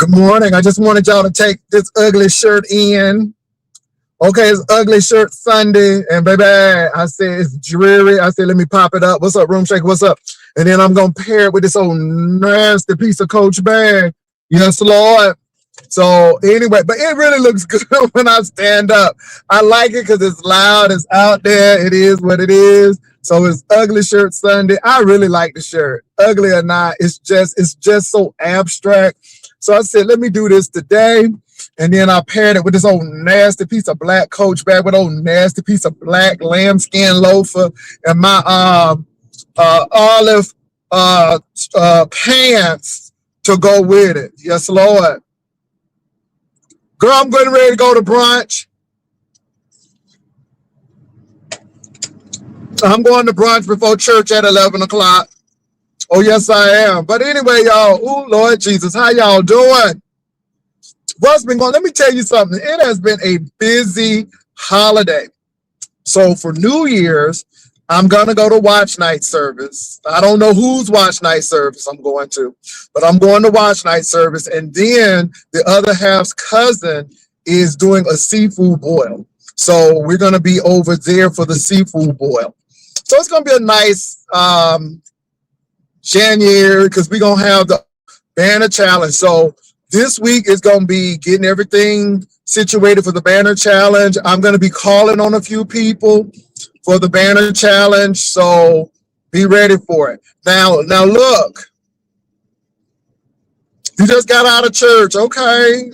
Good morning. I just wanted y'all to take this ugly shirt in. Okay, it's ugly shirt Sunday, and baby, I said it's dreary. I said, let me pop it up. What's up, room shaker? What's up? And then I'm gonna pair it with this old nasty piece of Coach bag. Yes, Lord. So anyway, but it really looks good when I stand up. I like it because it's loud, it's out there, it is what it is. So it's ugly shirt Sunday. I really like the shirt. Ugly or not, it's just so abstract. So I said, let me do this today. And then I paired it with this old nasty piece of black Coach bag with old nasty piece of black lambskin loafer and my olive pants to go with it. Yes, Lord. Girl, I'm getting ready to go to brunch. I'm going to brunch before church at 11 o'clock. Oh, yes, I am. But anyway, y'all, oh, Lord Jesus, how y'all doing? What's been going on? Let me tell you something. It has been a busy holiday. So for New Year's, I'm going to go to watch night service. I don't know whose watch night service I'm going to, but I'm going to watch night service. And then the other half's cousin is doing a seafood boil. So we're going to be over there for the seafood boil. So it's going to be a nice January because we're going to have the banner challenge. So this week is going to be getting everything situated for the banner challenge. I'm going to be calling on a few people for the banner challenge. So be ready for it. Now look, you just got out of church. Okay.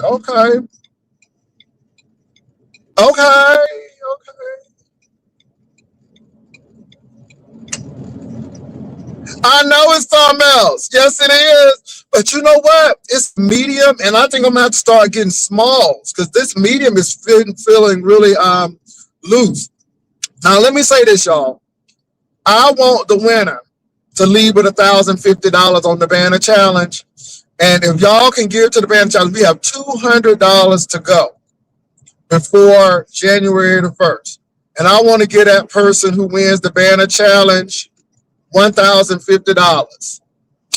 I know it's something else. Yes, it is. But you know what? It's medium, and I think I'm gonna have to start getting smalls because this medium is feeling really loose. Now let me say this, y'all. I want the winner to leave with $1,050 on the banner challenge. And if y'all can give to the banner challenge, we have $200 to go before January the 1st. And I want to get that person who wins the banner challenge $1,050.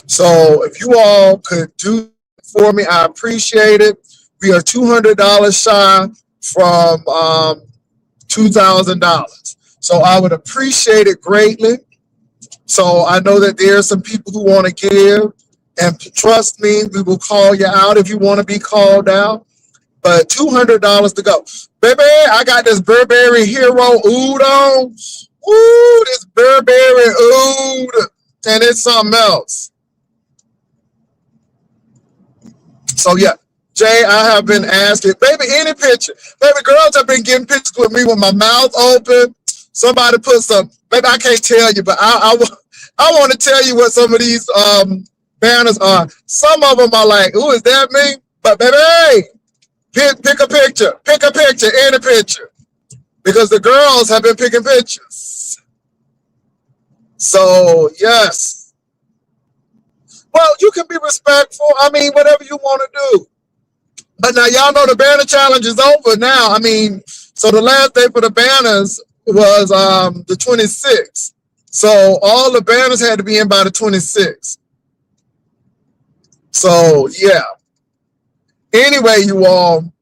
So if you all could do it for me, I appreciate it. We are $200 shy from $2,000. So I would appreciate it greatly. So I know that there are some people who want to give, and trust me, we will call you out if you want to be called out. But $200 to go. Baby, I got this Burberry Hero Oud on. Ooh, this Burberry Oud. And it's something else. So, yeah. Jay, I have been asking, baby, any picture. Baby, girls have been getting pictures with me with my mouth open. Somebody put some, baby, I can't tell you, but I want to tell you what some of these banners are. Some of them are like, ooh, is that me? But, baby, pick a picture. Pick a picture, any picture. Because the girls have been picking pictures. So, yes. Well, you can be respectful. I mean, whatever you want to do. But now y'all know the banner challenge is over now. I mean, so the last day for the banners was the 26th. So all the banners had to be in by the 26th. So, yeah. Anyway, you all.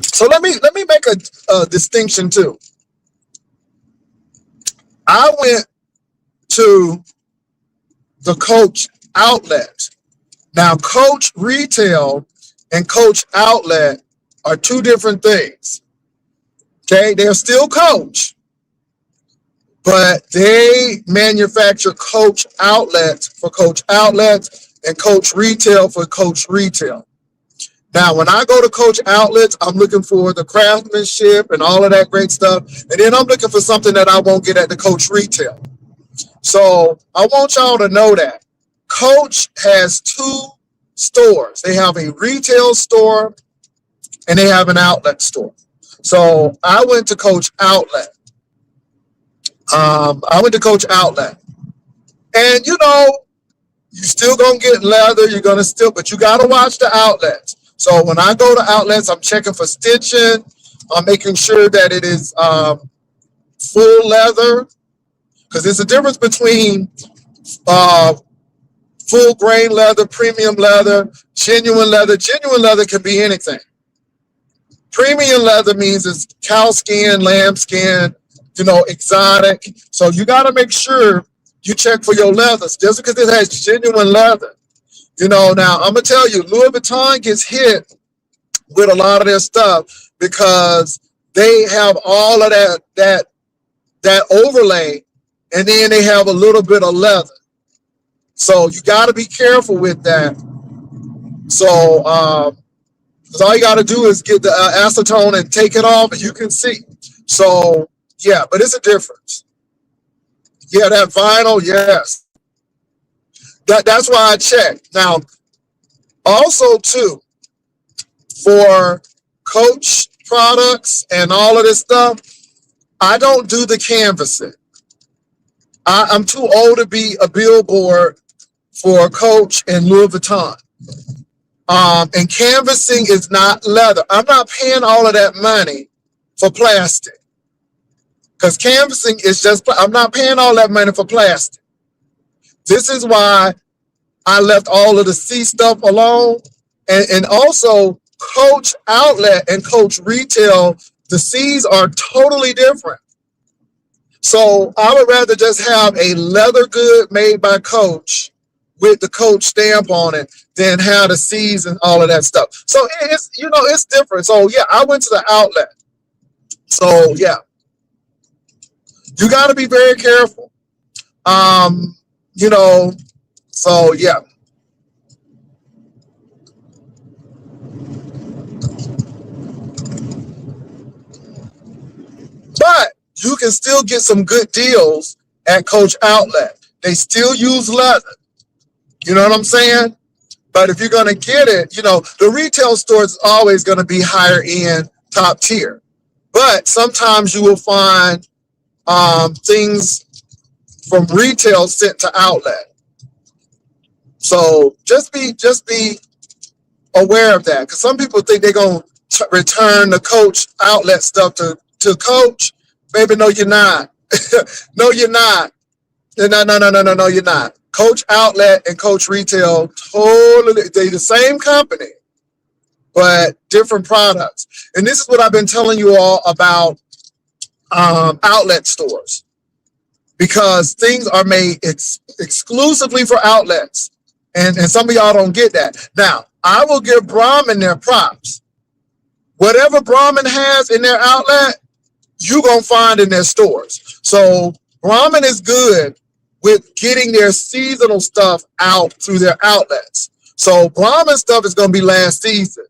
So let me make a distinction too. I went to the Coach outlet. Now, Coach retail and Coach outlet are two different things. Okay, they're still Coach, but they manufacture Coach outlets for Coach outlets and Coach retail for Coach retail. Now, when I go to Coach outlets, I'm looking for the craftsmanship and all of that great stuff. And then I'm looking for something that I won't get at the Coach retail. So I want y'all to know that Coach has two stores. They have a retail store and they have an outlet store. So I went to Coach outlet. And you know, you're still gonna get leather, but you gotta watch the outlets. So when I go to outlets, I'm checking for stitching. I'm making sure that it is full leather, because there's a difference between full grain leather, premium leather, genuine leather. Genuine leather can be anything. Premium leather means it's cow skin, lamb skin, exotic. So you got to make sure you check for your leathers. Just because it has genuine leather. Now I'm going to tell you, Louis Vuitton gets hit with a lot of their stuff because they have all of that overlay, and then they have a little bit of leather. So you got to be careful with that. So all you got to do is get the acetone and take it off, and you can see. So yeah, but it's a difference. Yeah, that vinyl, yes. That's why I check. Now, also too, for Coach products and all of this stuff, I don't do the canvassing. I'm too old to be a billboard for Coach and Louis Vuitton. And canvassing is not leather. I'm not paying all of that money for plastic. Because canvassing is I'm not paying all that money for plastic. This is why I left all of the C stuff alone. And also, Coach Outlet and Coach Retail, the C's are totally different. So I would rather just have a leather good made by Coach with the Coach stamp on it than have the C's and all of that stuff. So it's different. So yeah, I went to the outlet. So yeah, you got to be very careful. So yeah. But you can still get some good deals at Coach Outlet. They still use leather. You know what I'm saying? But if you're going to get it, the retail store is always going to be higher end, top tier. But sometimes you will find things from retail sent to outlet. So just be aware of that, because some people think they're going to return the Coach Outlet stuff to Coach. Baby, no, you're not. No, you're not. No, you're not. Coach Outlet and Coach Retail, totally, they're the same company, but different products. And this is what I've been telling you all about outlet stores, because things are made exclusively for outlets. And some of y'all don't get that. Now, I will give Brahmin their props. Whatever Brahmin has in their outlet, you're going to find in their stores. So Brahmin is good with getting their seasonal stuff out through their outlets. So Brahmin stuff is going to be last season.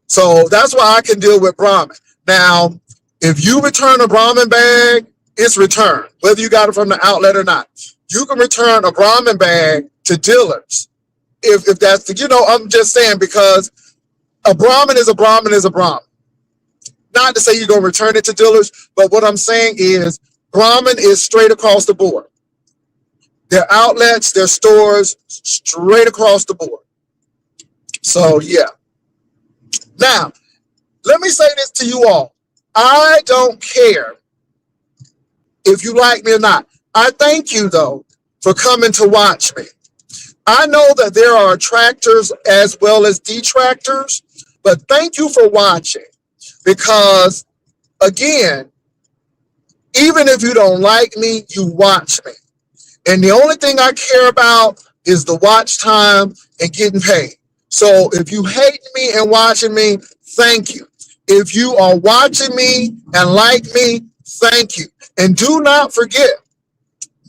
So that's why I can deal with Brahmin. Now, if you return a Brahmin bag, it's returned, whether you got it from the outlet or not. You can return a Brahmin bag to dealers. If that's I'm just saying, because a Brahmin is a Brahmin is a Brahmin. Not to say you're going to return it to dealers, but what I'm saying is Brahmin is straight across the board. Their outlets, their stores, straight across the board. So, yeah. Now, let me say this to you all. I don't care if you like me or not. I thank you, though, for coming to watch me. I know that there are attractors as well as detractors, but thank you for watching. Because, again, even if you don't like me, you watch me. And the only thing I care about is the watch time and getting paid. So if you hate me and watching me, thank you. If you are watching me and like me, thank you. And do not forget,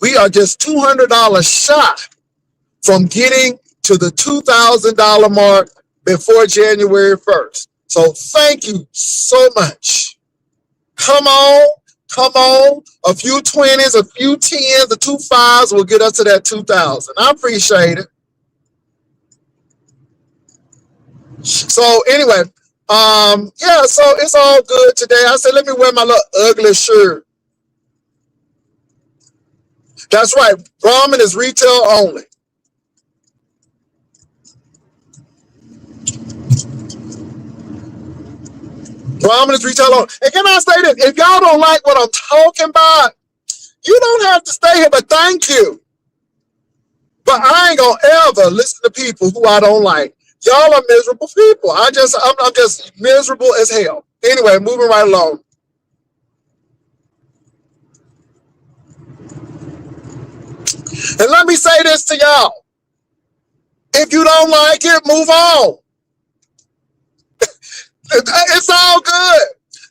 we are just $200 shy from getting to the $2,000 mark before January 1st. So thank you so much. Come on. A few 20s, a few 10s, a 2 5s will get us to that 2,000. I appreciate it. So anyway, yeah, so it's all good today. I said, let me wear my little ugly shirt. That's right. Brahmin is retail only. Brahmin is retail only. And can I say this? If y'all don't like what I'm talking about, you don't have to stay here, but thank you. But I ain't gonna ever listen to people who I don't like. Y'all are miserable people. I'm just miserable as hell. Anyway, moving right along. And let me say this to y'all. If you don't like it, move on. It's all good.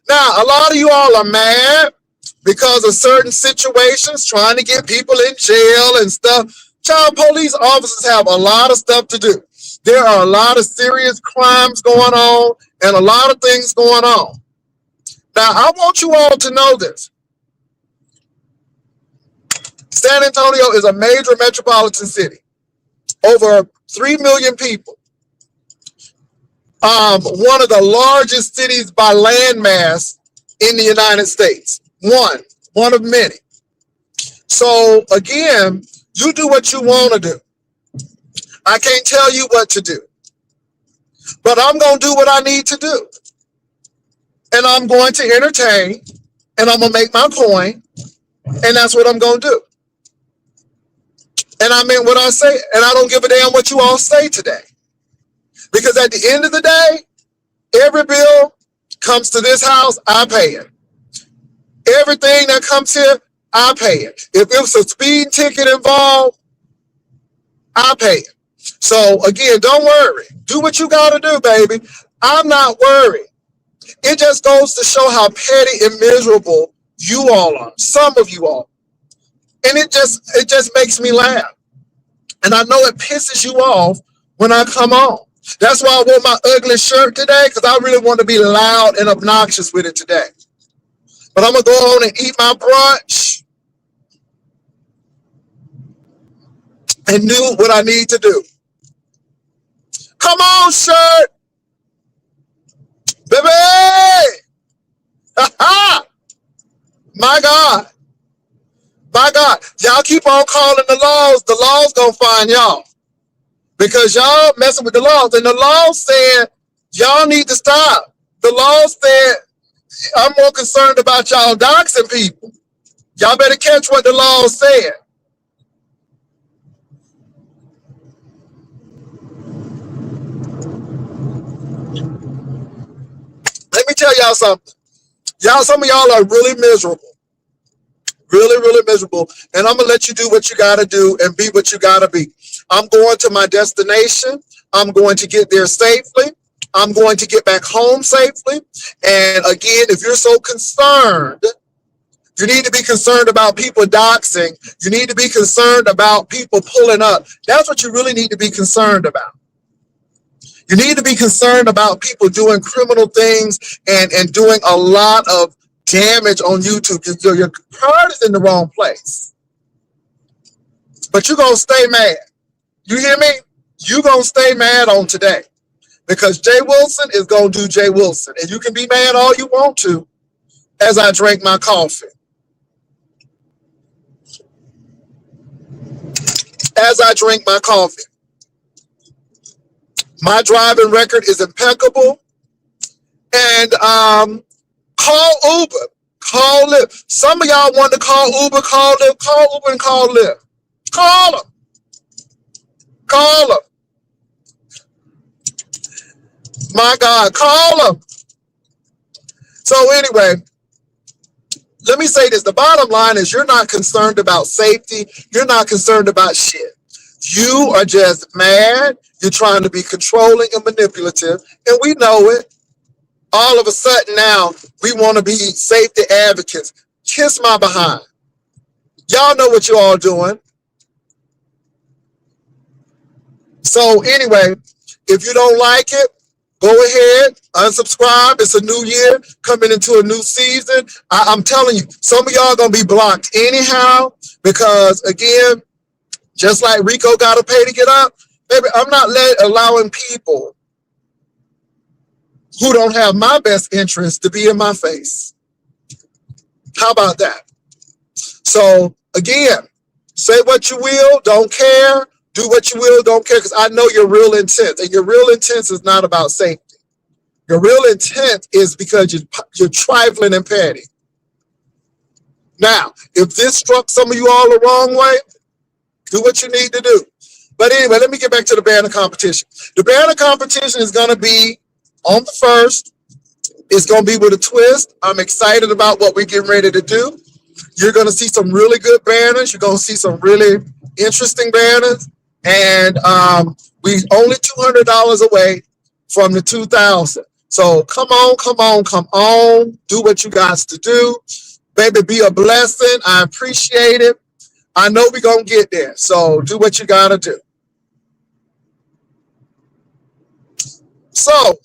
Now, a lot of you all are mad because of certain situations, trying to get people in jail and stuff. Child police officers have a lot of stuff to do. There are a lot of serious crimes going on and a lot of things going on. Now, I want you all to know this. San Antonio is a major metropolitan city. Over 3 million people. One of the largest cities by landmass in the United States. One of many. So again, you do what you want to do. I can't tell you what to do. But I'm going to do what I need to do. And I'm going to entertain. And I'm going to make my point. And that's what I'm going to do. And I mean what I say. And I don't give a damn what you all say today. Because at the end of the day, every bill comes to this house, I pay it. Everything that comes here, I pay it. If it was a speeding ticket involved, I pay it. So again, don't worry. Do what you got to do, baby. I'm not worried. It just goes to show how petty and miserable you all are. Some of you all. And it just makes me laugh. And I know it pisses you off when I come on. That's why I wore my ugly shirt today, because I really want to be loud and obnoxious with it today. But I'm going to go on and eat my brunch and do what I need to do. Come on, shirt. Baby. My God. My God. Y'all keep on calling the laws. The laws going to find y'all. Because y'all messing with the laws. And the law said, y'all need to stop. The law said, I'm more concerned about y'all doxing people. Y'all better catch what the law said. Let me tell y'all something. Some of y'all are really miserable. Really, really miserable. And I'm going to let you do what you got to do and be what you got to be. I'm going to my destination. I'm going to get there safely. I'm going to get back home safely. And again, if you're so concerned, you need to be concerned about people doxing. You need to be concerned about people pulling up. That's what you really need to be concerned about. You need to be concerned about people doing criminal things and doing a lot of damage on YouTube. Your heart is in the wrong place. But you're going to stay mad. You hear me? You're going to stay mad on today. Because Jay Wilson is going to do Jay Wilson. And you can be mad all you want to as I drink my coffee. As I drink my coffee. My driving record is impeccable. And call Uber. Call Lyft. Some of y'all want to call Uber, call Lyft. Call Uber and call Lyft. Call them. Call them. My God, call them. So anyway, let me say this. The bottom line is you're not concerned about safety. You're not concerned about shit. You are just mad. You're trying to be controlling and manipulative. And we know it. All of a sudden now, we want to be safety advocates. Kiss my behind. Y'all know what you all doing. So anyway, if you don't like it, go ahead, unsubscribe. It's a new year, coming into a new season. I'm telling you, some of y'all are going to be blocked anyhow because, again, just like Rico got to pay to get up, baby, I'm not allowing people who don't have my best interest to be in my face. How about that? So, again, say what you will, don't care. Do what you will, don't care, because I know your real intent. And your real intent is not about safety. Your real intent is because you're trifling and petty. Now, if this struck some of you all the wrong way, do what you need to do. But anyway, let me get back to the banner competition. The banner competition is going to be on the 1st. It's going to be with a twist. I'm excited about what we're getting ready to do. You're going to see some really good banners. You're going to see some really interesting banners. And we only $200 away from the 2,000. So come on, come on, come on. Do what you got to do. Baby, be a blessing. I appreciate it. I know we're going to get there. So do what you got to do. So,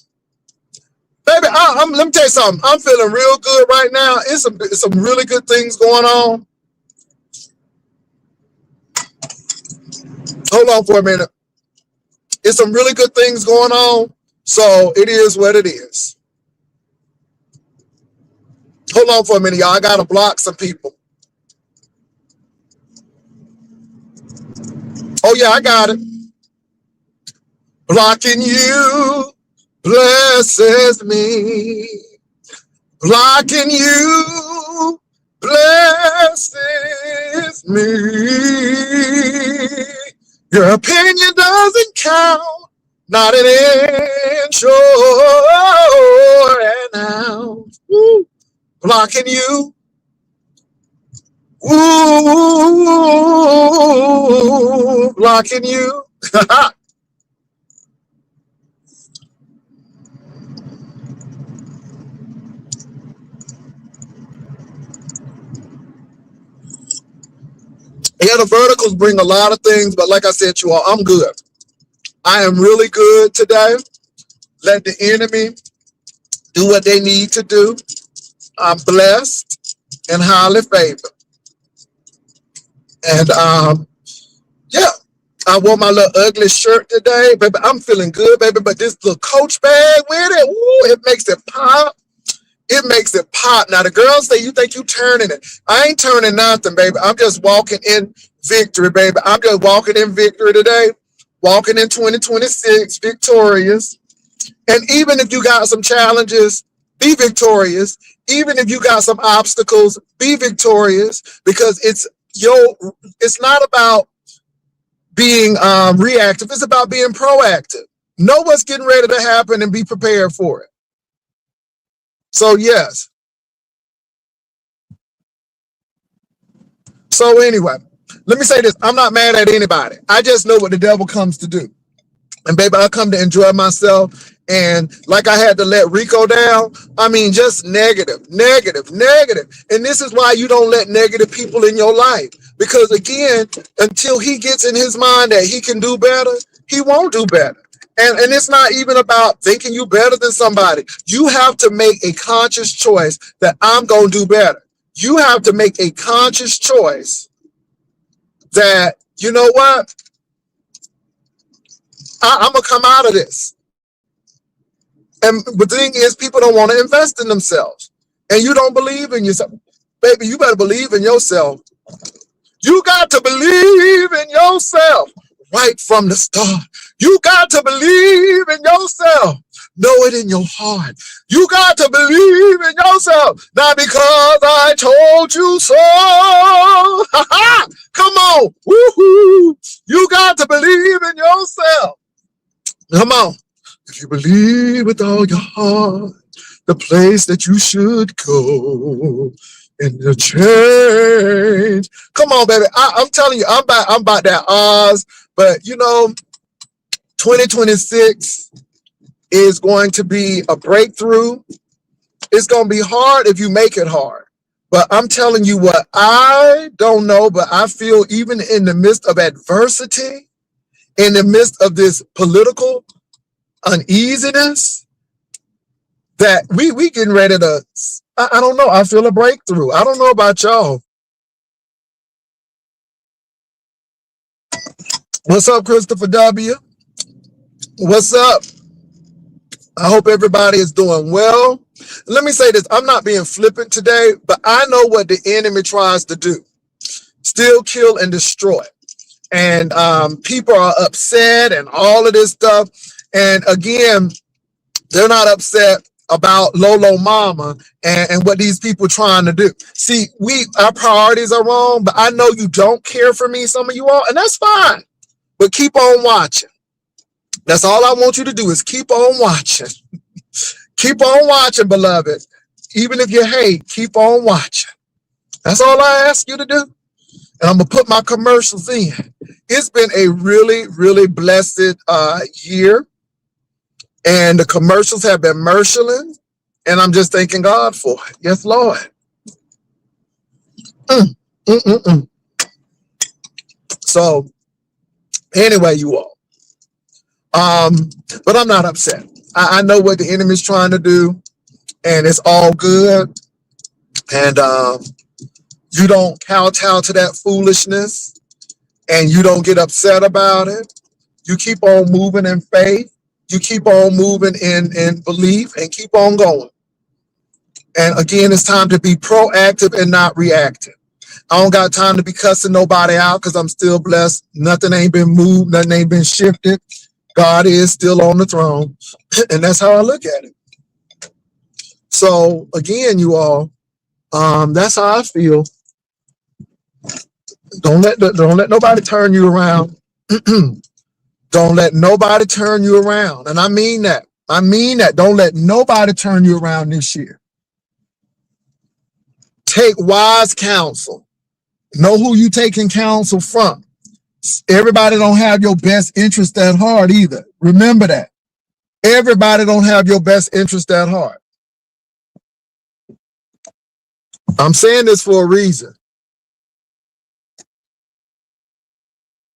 baby, let me tell you something. I'm feeling real good right now. It's some really good things going on. Hold on for a minute. It's some really good things going on. So it is what it is. Hold on for a minute, y'all. I got to block some people. Oh, yeah, I got it. Blocking you blesses me. Blocking you blesses me. Your opinion doesn't count, not an inch or an ounce. Woo. Blocking you. Ooh, blocking you. Yeah, the verticals bring a lot of things, but like I said, you all, I'm good. I am really good today. Let the enemy do what they need to do. I'm blessed and highly favored. And yeah, I wore my little ugly shirt today, baby. I'm feeling good, baby. But this little Coach bag with it, ooh, it makes it pop. It makes it pop. Now the girls say, you think you turning it. I ain't turning nothing, baby. I'm just walking in victory, baby. I'm just walking in victory today. Walking in 2026, victorious. And even if you got some challenges, be victorious. Even if you got some obstacles, be victorious. Because it's not about being reactive. It's about being proactive. Know what's getting ready to happen and be prepared for it. So yes. So anyway, let me say this. I'm not mad at anybody. I just know what the devil comes to do. And baby, I come to enjoy myself. And like I had to let Rico down, I mean, just negative. And this is why you don't let negative people in your life. Because again, until he gets in his mind that he can do better, he won't do better. And it's not even about thinking you better than somebody. You have to make a conscious choice that I'm going to do better. You have to make a conscious choice that, you know what? I'm going to come out of this. And the thing is, people don't want to invest in themselves. And you don't believe in yourself. Baby, you better believe in yourself. You got to believe in yourself right from the start. You got to believe in yourself. Know it in your heart. You got to believe in yourself. Not because I told you so. Come on. Woo-hoo. You got to believe in yourself. Come on. If you believe with all your heart, the place that you should go and the change. Come on, baby. I'm telling you, I'm about that Oz. But, you know, 2026 is going to be a breakthrough. It's going to be hard if you make it hard. But I'm telling you what, I don't know, but I feel even in the midst of adversity, in the midst of this political uneasiness, that we getting ready to, I don't know, I feel a breakthrough. I don't know about y'all. What's up, Christopher W? What's up? I hope everybody is doing well. Let me say this. I'm not being flippant today, but I know what the enemy tries to do. Steal, kill, and destroy. And people are upset and all of this stuff. And again, they're not upset about Lolo Mama and what these people trying to do. See, our priorities are wrong, but I know you don't care for me, some of you all, and that's fine. but keep on watching. That's all I want you to do is keep on watching. Keep on watching, beloved. Even if you hate, keep on watching. That's all I ask you to do. And I'm going to put my commercials in. It's been a really, really blessed year. And the commercials have been merciless. And I'm just thanking God for it. Yes, Lord. So, anyway, you all. But I'm not upset. I know what the enemy's trying to do. And it's all good. And you don't kowtow to that foolishness. And you don't get upset about it. You keep on moving in faith. You keep on moving in belief and keep on going. And again, it's time to be proactive and not reactive. I don't got time to be cussing nobody out because I'm still blessed. Nothing ain't been moved. Nothing ain't been shifted. God is still on the throne. And that's how I look at it. So again, you all, that's how I feel. Don't let nobody turn you around. Don't let nobody turn you around. And I mean that. I mean that. Don't let nobody turn you around this year. Take wise counsel. Know who you taking counsel from. Everybody don't have your best interest at heart either. Remember that. Everybody don't have your best interest at heart. I'm saying this for a reason.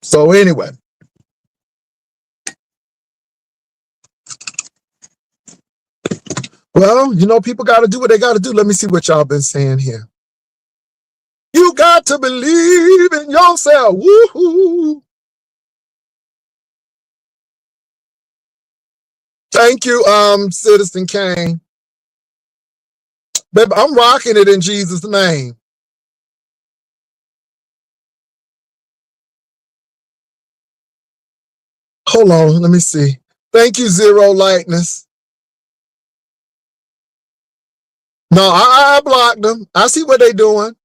So anyway. Well, you know, people got to do what they got to do. Let me see what y'all been saying here. You got to believe in yourself. Woohoo! Thank you, Citizen Kane. Baby, I'm rocking it in Jesus' name. Hold on, let me see. Thank you, Zero Lightness. No, I blocked them. I see what they doing.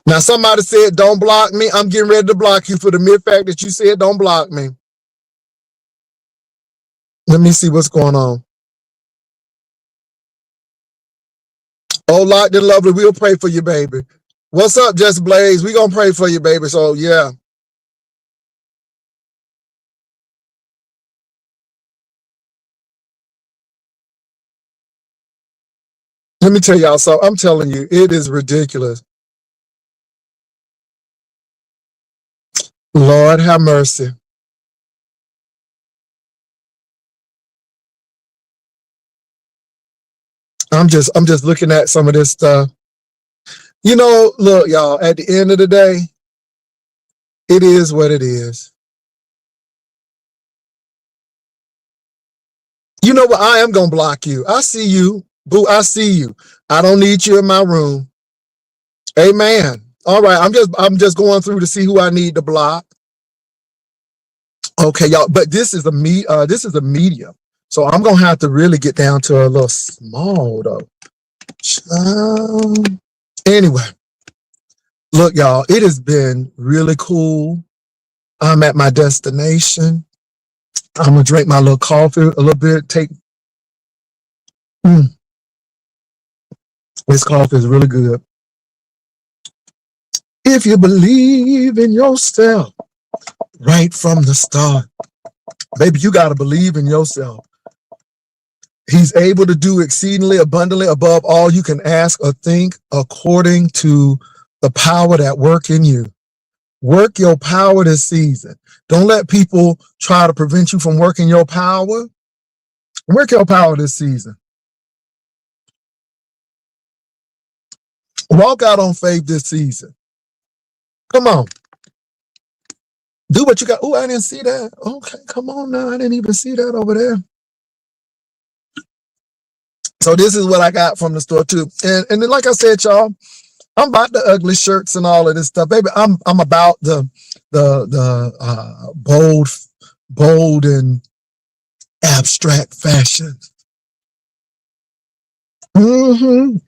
Now, somebody said, don't block me. I'm getting ready to block you for the mere fact that you said don't block me. Let me see what's going on. Oh, Locked and Lovely, we'll pray for you, baby. What's up, Just Blaze? We gonna pray for you, baby. So, yeah. Let me tell y'all something. I'm telling you, it is ridiculous. Lord have mercy. I'm just looking at some of this stuff. You know, look, y'all, at the end of the day, it is what it is. You know what? I am going to block you. I see you. Boo, I see you. I don't need you in my room. Amen. All right. I'm just going through to see who I need to block. Okay, y'all. But this is a medium. So I'm going to have to really get down to a little small, though. Anyway, look, y'all, it has been really cool. I'm at my destination. I'm going to drink my little coffee a little bit. This coffee is really good. If you believe in yourself right from the start, baby, you got to believe in yourself. He's able to do exceedingly abundantly above all you can ask or think according to the power that work in you. Work your power this season. Don't let people try to prevent you from working your power. Work your power this season. Walk out on faith this season. Come on. Do what you got. Oh, I didn't see that. Okay, come on now. I didn't even see that over there. So this is what I got from the store too. And then, like I said, y'all, I'm about the ugly shirts and all of this stuff, baby. I'm about the bold and abstract fashion. And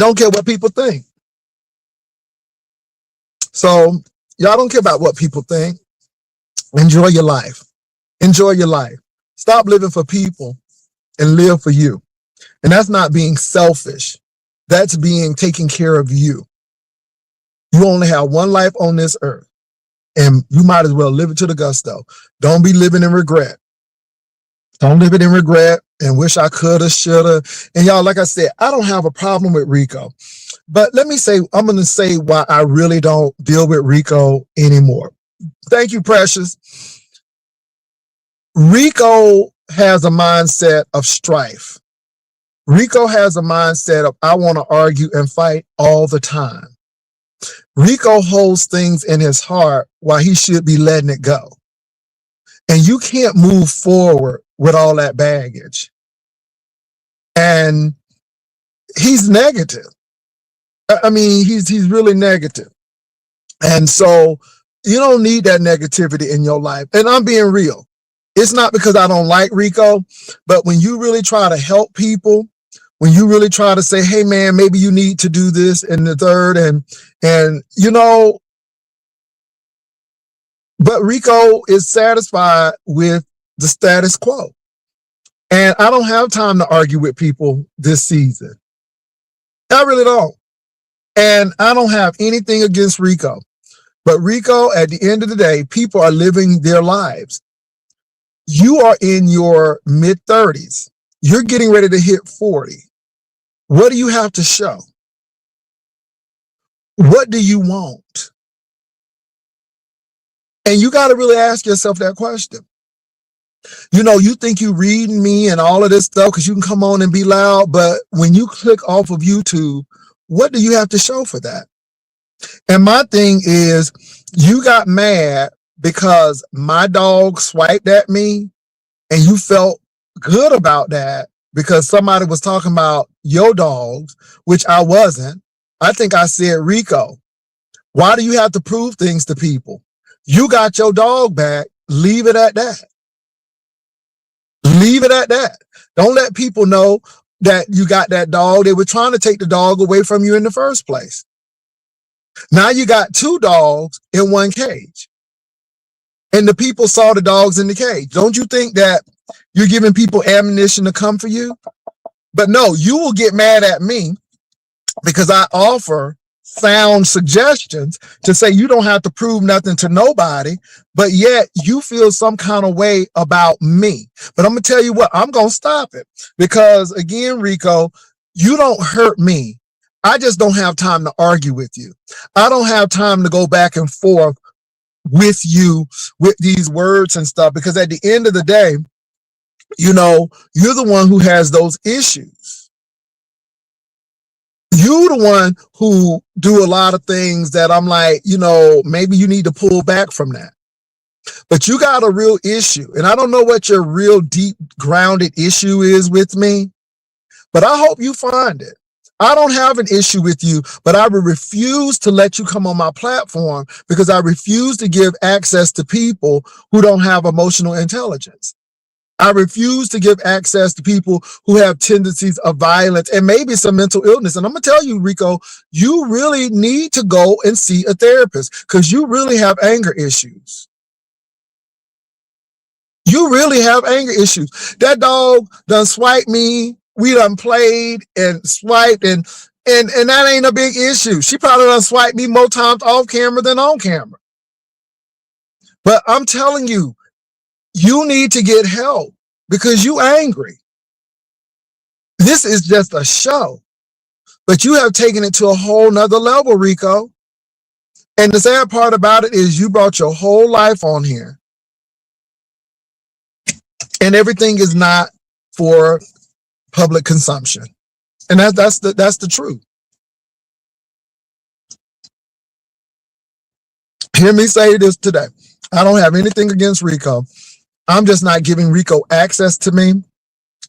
don't care what people think. So y'all don't care about what people think. Enjoy your life. Enjoy your life. Stop living for people and live for you. And that's not being selfish. That's being taking care of you. You only have one life on this earth, and you might as well live it to the gusto. Don't be living in regret. Don't live it in regret and wish I coulda, shoulda. And y'all, like I said, I don't have a problem with Rico. But let me say, I'm going to say why I really don't deal with Rico anymore. Thank you, Precious. Rico has a mindset of strife. Rico has a mindset of, I want to argue and fight all the time. Rico holds things in his heart while he should be letting it go. And you can't move forward with all that baggage. And he's negative. I mean, he's really negative. And so you don't need that negativity in your life. And I'm being real. It's not because I don't like Rico, but when you really try to help people, when you really try to say, hey man, maybe you need to do this and the third, and you know, but Rico is satisfied with the status quo. And I don't have time to argue with people this season. I really don't. And I don't have anything against Rico. But Rico, at the end of the day, people are living their lives. You are in your mid-30s. You're getting ready to hit 40. What do you have to show? What do you want? And you got to really ask yourself that question. You know, you think you reading me and all of this stuff because you can come on and be loud, but when you click off of YouTube, what do you have to show for that? And my thing is, you got mad because my dog swiped at me and you felt good about that because somebody was talking about your dogs, which I wasn't. I think I said, Rico, why do you have to prove things to people? You got your dog back. Leave it at that. Leave it at that. Don't let people know that you got that dog. They were trying to take the dog away from you in the first place. Now you got two dogs in one cage. And the people saw the dogs in the cage. Don't you think that you're giving people ammunition to come for you? But no, you will get mad at me because I offer sound suggestions to say you don't have to prove nothing to nobody, but yet you feel some kind of way about me. But I'm going to tell you what, I'm going to stop it because again, Rico, you don't hurt me. I just don't have time to argue with you. I don't have time to go back and forth with you with these words and stuff because at the end of the day, you know, you're the one who has those issues. You're the one who do a lot of things that I'm like, you know, maybe you need to pull back from that. But you got a real issue. And I don't know what your real deep grounded issue is with me, but I hope you find it. I don't have an issue with you, but I will refuse to let you come on my platform because I refuse to give access to people who don't have emotional intelligence. I refuse to give access to people who have tendencies of violence and maybe some mental illness. And I'm going to tell you, Rico, you really need to go and see a therapist because you really have anger issues. You really have anger issues. That dog done swiped me. We done played and swiped and that ain't a big issue. She probably done swiped me more times off camera than on camera. But I'm telling you, you need to get help because you angry. This is just a show, but you have taken it to a whole nother level, Rico. And the sad part about it is you brought your whole life on here and everything is not for public consumption. And that's the truth. Hear me say this today. I don't have anything against Rico. I'm just not giving Rico access to me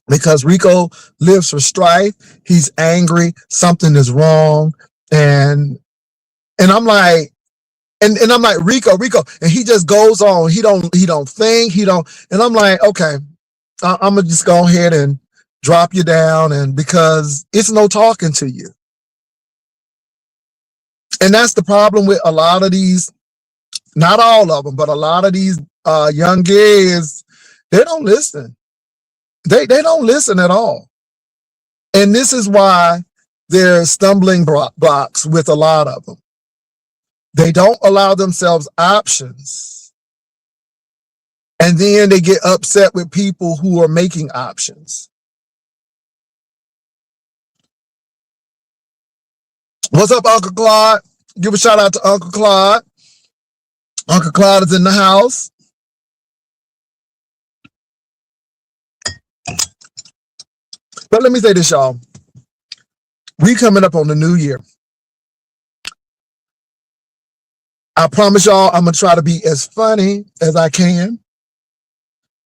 because Rico lives for strife. He's angry. Something is wrong. And I'm like, and I'm like, Rico, and he just goes on. He don't think, and I'm like, okay, I'm gonna just go ahead and drop you down, and because it's no talking to you. And that's the problem with a lot of these, not all of them, but a lot of these young kids, they don't listen. They don't listen at all. And this is why there's stumbling blocks with a lot of them. They don't allow themselves options. And then they get upset with people who are making options. What's up, Uncle Claude? Give a shout out to Uncle Claude. Uncle Claude is in the house. But let me say this, y'all. We coming up on the new year. I promise y'all I'm going to try to be as funny as I can.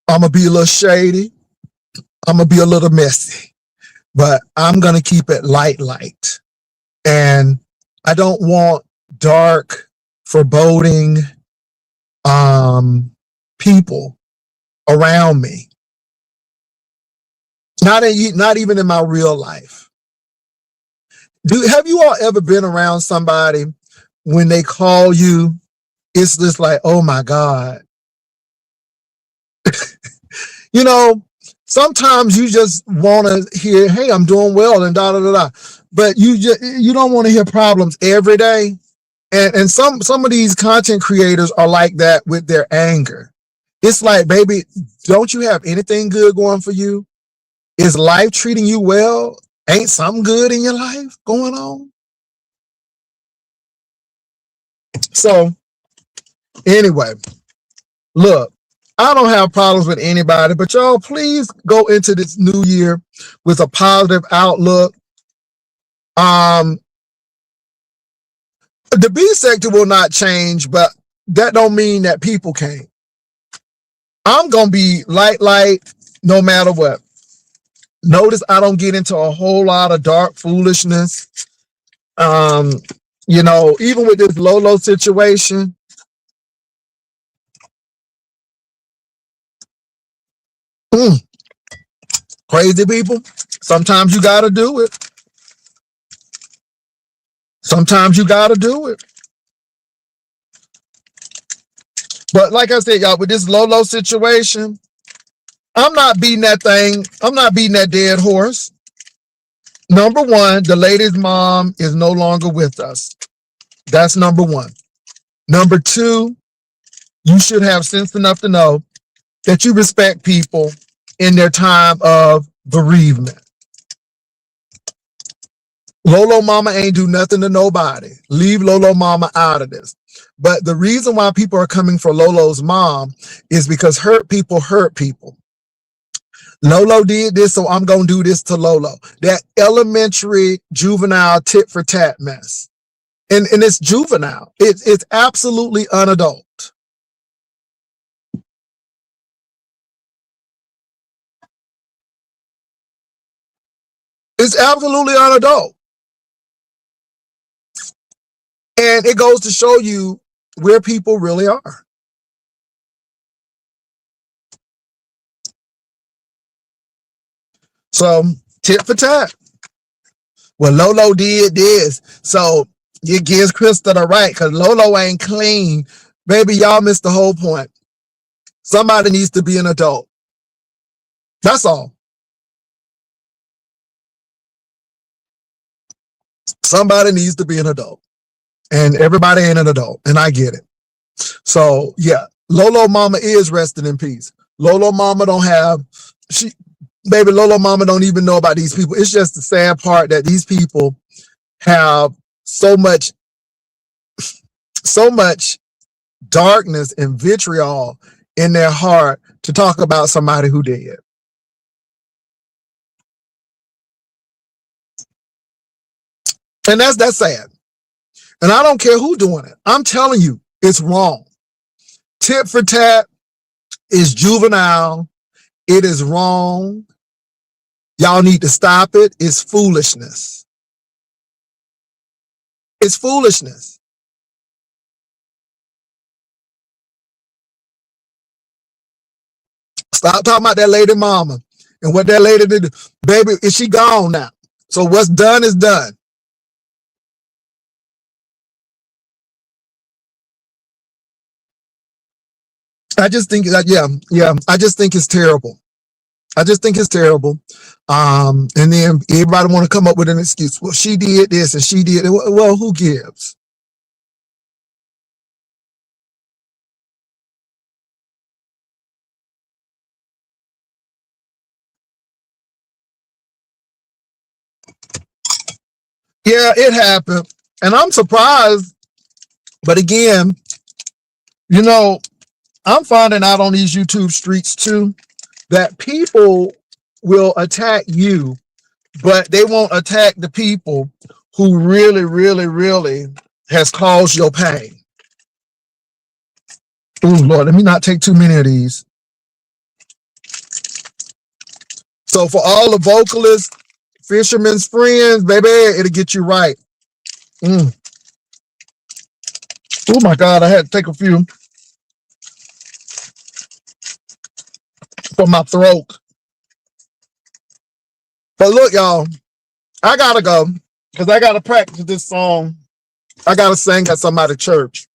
I'm going to be a little shady. I'm going to be a little messy. But I'm going to keep it light. And I don't want dark, foreboding people around me. Not even in my real life. Have you all ever been around somebody when they call you, it's just like, oh my God. You know, sometimes you just want to hear, hey, I'm doing well and da da da da. But you don't want to hear problems every day. And some of these content creators are like that with their anger. It's like, baby, don't you have anything good going for you? Is life treating you well? Ain't something good in your life going on? So anyway, look, I don't have problems with anybody, but y'all please go into this new year with a positive outlook. The B sector will not change, but that don't mean that people can't. I'm going to be light no matter what. Notice I don't get into a whole lot of dark foolishness. You know, even with this Lolo situation, crazy people, sometimes you got to do it. Sometimes you got to do it. But like I said, y'all, with this Lolo situation, I'm not beating that thing. I'm not beating that dead horse. Number one, the lady's mom is no longer with us. That's number one. Number two, you should have sense enough to know that you respect people in their time of bereavement. Lolo mama ain't do nothing to nobody. Leave Lolo mama out of this. But the reason why people are coming for Lolo's mom is because hurt people hurt people. Lolo did this, so I'm going to do this to Lolo. That elementary juvenile tit for tat mess. And it's juvenile. It's absolutely unadult. It's absolutely unadult. And it goes to show you where people really are. So, tit for tat. Well, Lolo did this, so it gives Krista the right, because Lolo ain't clean. Baby, y'all missed the whole point. Somebody needs to be an adult. That's all. Somebody needs to be an adult. And everybody ain't an adult, and I get it. So, yeah, Lolo mama is resting in peace. Lolo mama don't have, baby, Lolo mama don't even know about these people. It's just the sad part that these people have so much darkness and vitriol in their heart to talk about somebody who did. And that's sad. And I don't care who doing it. I'm telling you, it's wrong. Tit for tat is juvenile. It is wrong. Y'all need to stop it. It's foolishness. It's foolishness. Stop talking about that lady mama and what that lady did. Baby, is she gone now? So what's done is done. I just think that, yeah, I just think it's terrible. I just think it's terrible. And then everybody want to come up with an excuse. Well, she did this and she did it. Well, who gives? Yeah, it happened. And I'm surprised. But again, you know, I'm finding out on these YouTube streets too that people will attack you, but they won't attack the people who really, really, really has caused your pain. Oh Lord, let me not take too many of these. So for all the vocalists, fishermen's friends, baby, it'll get you right. Oh my God, I had to take a few for my throat. But look, y'all, I gotta go because I gotta practice this song. I gotta sing at somebody's church.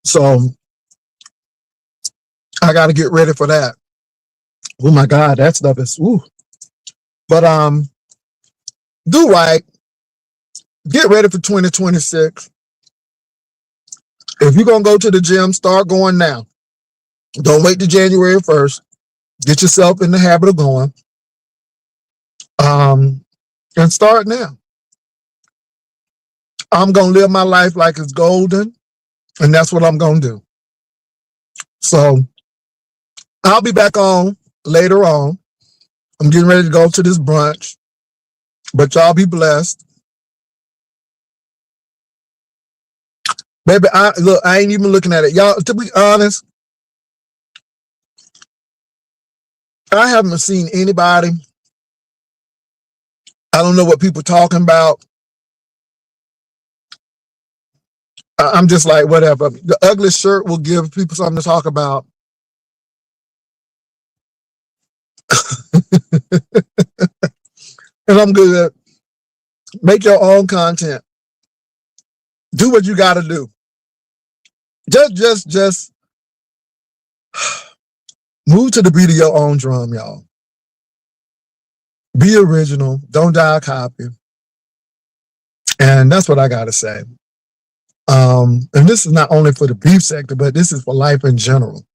So I gotta get ready for that. Oh my God, that stuff is ooh. But do right. Get ready for 2026. If you're gonna go to the gym, start going now. Don't wait to January 1st. Get yourself in the habit of going. And start now. I'm gonna live my life like it's golden, and that's what I'm gonna do. So I'll be back on later on. I'm getting ready to go to this brunch, but y'all be blessed. Baby, I ain't even looking at it. Y'all, to be honest, I haven't seen anybody. I don't know what people talking about. I'm just like, whatever. The ugly shirt will give people something to talk about. And I'm good. Make your own content. Do what you got to do. Just move to the beat of your own drum, y'all. Be original. Don't die a copy. And that's what I got to say. And this is not only for the beef sector, but this is for life in general.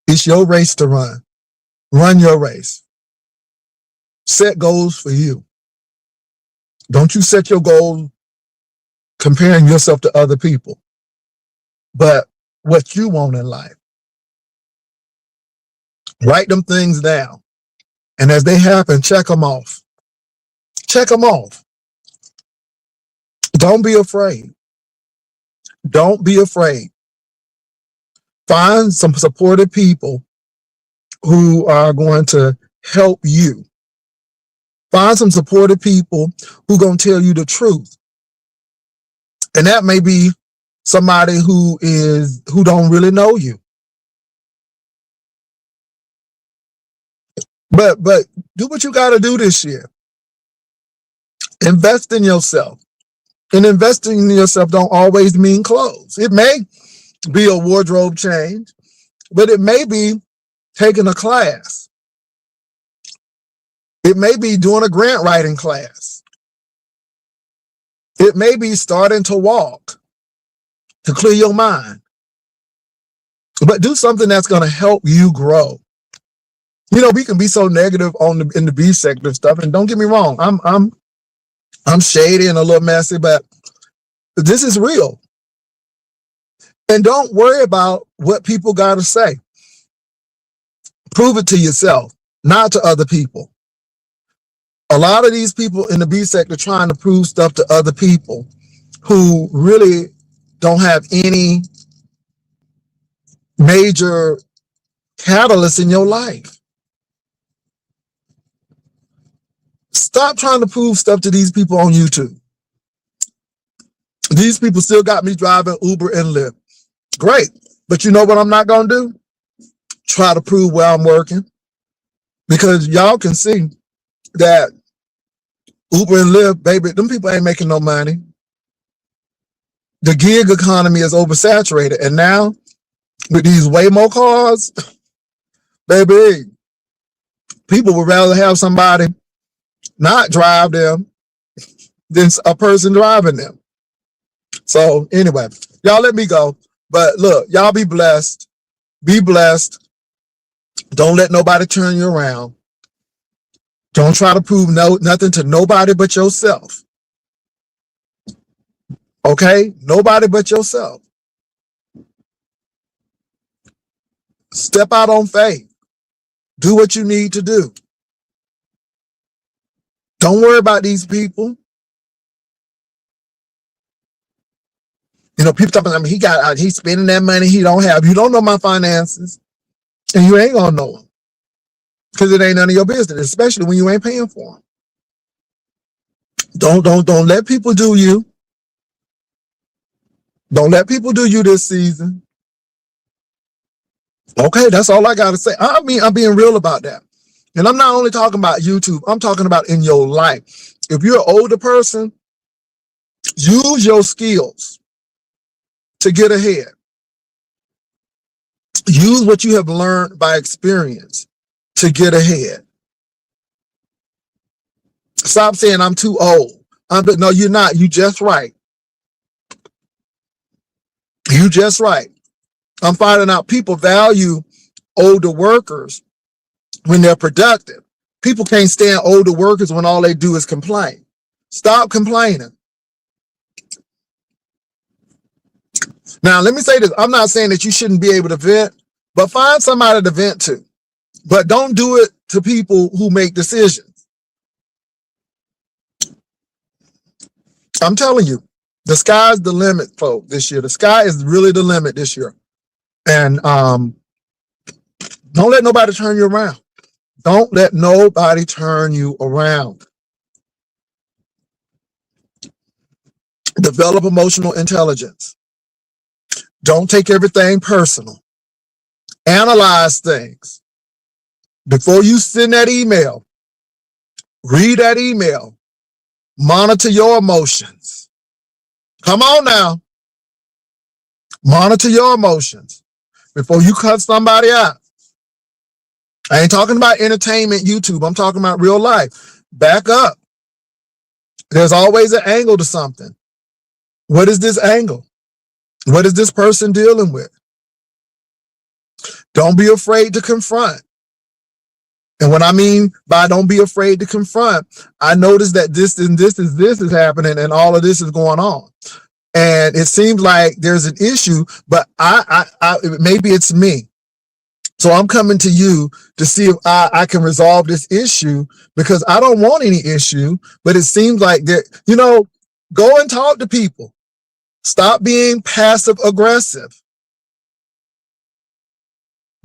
It's your race to run. Run your race. Set goals for you. Don't you set your goal comparing yourself to other people, but what you want in life. Write them things down. And as they happen, check them off. Check them off. Don't be afraid. Don't be afraid. Find some supportive people who are going to help you. Find some supportive people who are going to tell you the truth. And that may be somebody who don't really know you. But do what you got to do this year. Invest in yourself. And investing in yourself don't always mean clothes. It may be a wardrobe change, but it may be taking a class. It may be doing a grant writing class. It may be starting to walk to clear your mind. But do something that's going to help you grow. You know, we can be so negative in the B sector stuff, and don't get me wrong, I'm shady and a little messy, but this is real. And don't worry about what people got to say. Prove it to yourself, not to other people. A lot of these people in the B sector trying to prove stuff to other people who really don't have any major catalyst in your life. Stop trying to prove stuff to these people on YouTube. These people still got me driving Uber and Lyft. Great. But you know what I'm not going to do? Try to prove where I'm working. Because y'all can see that Uber and Lyft, baby, them people ain't making no money. The gig economy is oversaturated. And now with these Waymo cars, baby, people would rather have somebody not drive them than a person driving them. So anyway, y'all let me go. But look, y'all be blessed. Be blessed. Don't let nobody turn you around. Don't try to prove nothing to nobody but yourself. Okay? Nobody but yourself. Step out on faith. Do what you need to do. Don't worry about these people. You know, people talking about he's spending that money he don't have. You don't know my finances, and you ain't gonna know them because it ain't none of your business, especially when you ain't paying for them. Don't let people do you. Don't let people do you this season. Okay, that's all I gotta say. I mean, I'm being real about that. And I'm not only talking about YouTube, I'm talking about in your life. If you're an older person, use your skills to get ahead. Use what you have learned by experience to get ahead. Stop saying I'm too old. No, you're not. You just right. You just right. I'm finding out people value older workers when they're productive. People can't stand older workers when all they do is complain. Stop complaining. Now, let me say this. I'm not saying that you shouldn't be able to vent, but find somebody to vent to. But don't do it to people who make decisions. I'm telling you, the sky's the limit, folks, this year. The sky is really the limit this year. And don't let nobody turn you around. Don't let nobody turn you around. Develop emotional intelligence. Don't take everything personal. Analyze things. Before you send that email, read that email. Monitor your emotions. Come on now. Monitor your emotions before you cut somebody out. I ain't talking about entertainment, YouTube. I'm talking about real life. Back up. There's always an angle to something. What is this angle? What is this person dealing with? Don't be afraid to confront. And what I mean by don't be afraid to confront, I noticed that this is happening and all of this is going on. And it seems like there's an issue, but maybe it's me. So I'm coming to you to see if I can resolve this issue, because I don't want any issue, but it seems like go and talk to people. Stop being passive aggressive.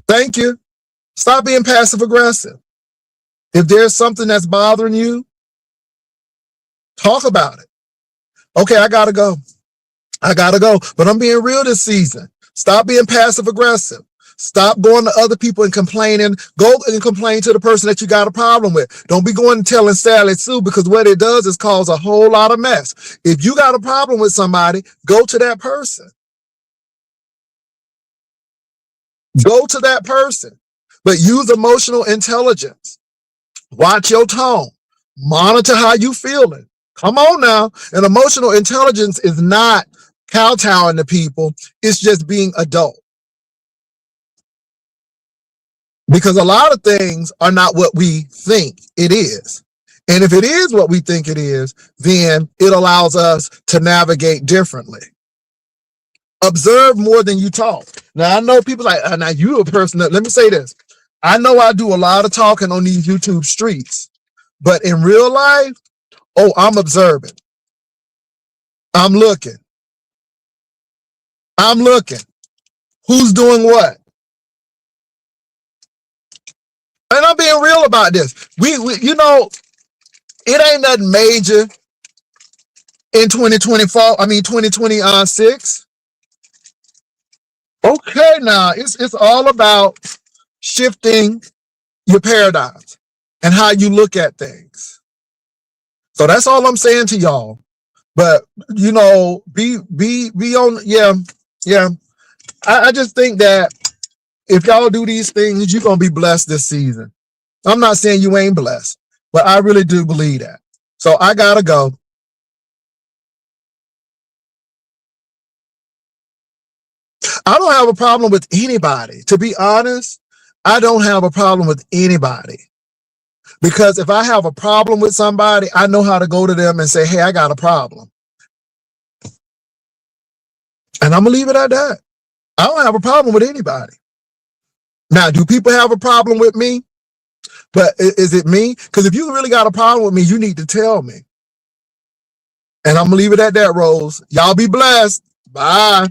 Thank you. Stop being passive aggressive. If there's something that's bothering you, talk about it. Okay, I gotta go. But I'm being real this season. Stop being passive aggressive. Stop going to other people and complaining. Go and complain to the person that you got a problem with. Don't be going and telling Sally Sue, because what it does is cause a whole lot of mess. If you got a problem with somebody, go to that person. Go to that person. But use emotional intelligence. Watch your tone. Monitor how you feeling. Come on now. And emotional intelligence is not kowtowing to people. It's just being adult. Because a lot of things are not what we think it is. And if it is what we think it is, then it allows us to navigate differently. Observe more than you talk. Now, I know people like, now you a person that, let me say this. I know I do a lot of talking on these YouTube streets, but in real life, I'm observing. I'm looking. Who's doing what? And I'm being real about this. We it ain't nothing major in 2026. Okay, now it's all about shifting your paradigms and how you look at things. So that's all I'm saying to y'all. But be on, yeah. I just think that if y'all do these things, you're gonna be blessed this season. I'm not saying you ain't blessed, but I really do believe that. So I gotta go. I don't have a problem with anybody. To be honest, I don't have a problem with anybody. Because if I have a problem with somebody, I know how to go to them and say, hey, I got a problem. And I'm gonna leave it at that. I don't have a problem with anybody. Now, do people have a problem with me? But is it me? Because if you really got a problem with me, you need to tell me. And I'm gonna leave it at that, Rose. Y'all be blessed. Bye.